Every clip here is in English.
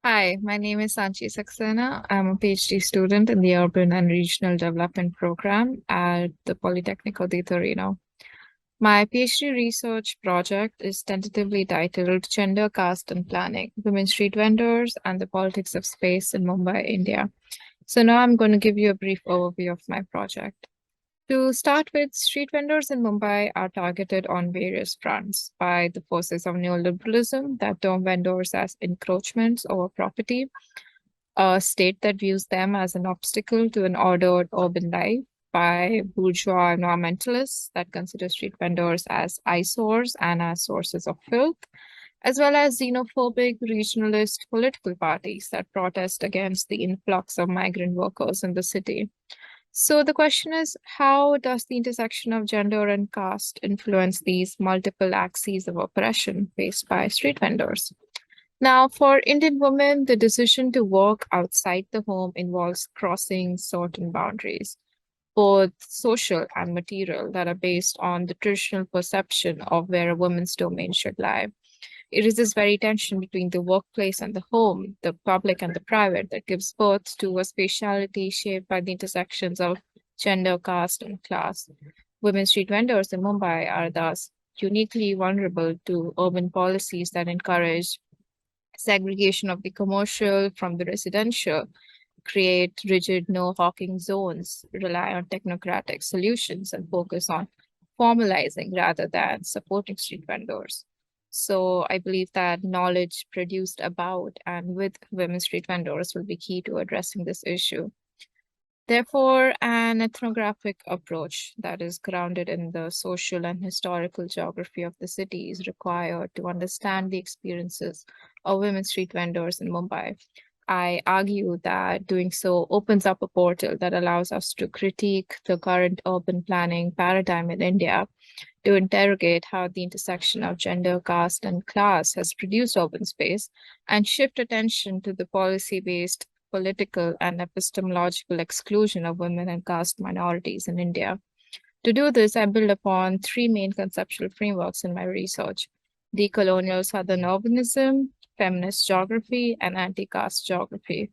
Hi, my name is Saanchi Saxena. I'm a PhD student in the Urban and Regional Development Program at the Polytechnic of the Torino. My PhD research project is tentatively titled Gender, Caste and Planning, Women Street Vendors and the Politics of Space in Mumbai, India. So now I'm going to give you a brief overview of my project. To start with, street vendors in Mumbai are targeted on various fronts by the forces of neoliberalism that term vendors as encroachments over property, a state that views them as an obstacle to an ordered urban life, by bourgeois environmentalists that consider street vendors as eyesores and as sources of filth, as well as xenophobic regionalist political parties that protest against the influx of migrant workers in the city. So the question is, how does the intersection of gender and caste influence these multiple axes of oppression faced by street vendors? Now, for Indian women, the decision to work outside the home involves crossing certain boundaries, both social and material, that are based on the traditional perception of where a woman's domain should lie. It is this very tension between the workplace and the home, the public and the private, that gives birth to a spatiality shaped by the intersections of gender, caste, and class. Women street vendors in Mumbai are thus uniquely vulnerable to urban policies that encourage segregation of the commercial from the residential, create rigid no hawking zones, rely on technocratic solutions, and focus on formalizing rather than supporting street vendors. So I believe that knowledge produced about and with women street vendors will be key to addressing this issue. Therefore, an ethnographic approach that is grounded in the social and historical geography of the city is required to understand the experiences of women street vendors in Mumbai. I argue that doing so opens up a portal that allows us to critique the current urban planning paradigm in India, to interrogate how the intersection of gender, caste, and class has produced urban space, and shift attention to the policy based political and epistemological exclusion of women and caste minorities in India. To do this, I build upon three main conceptual frameworks in my research: decolonial southern urbanism, feminist geography, and anti caste geography.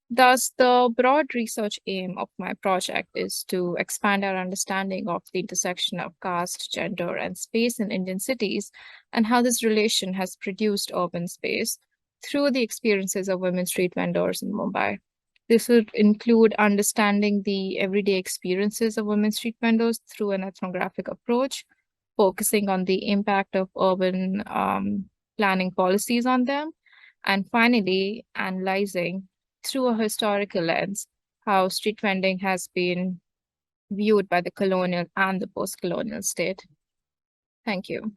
Thus, the broad research aim of my project is to expand our understanding of the intersection of caste, gender, and space in Indian cities, and how this relation has produced urban space through the experiences of women street vendors in Mumbai. This would include understanding the everyday experiences of women street vendors through an ethnographic approach, focusing on the impact of urban planning policies on them, and finally, analyzing through a historical lens how street vending has been viewed by the colonial and the post-colonial state. Thank you.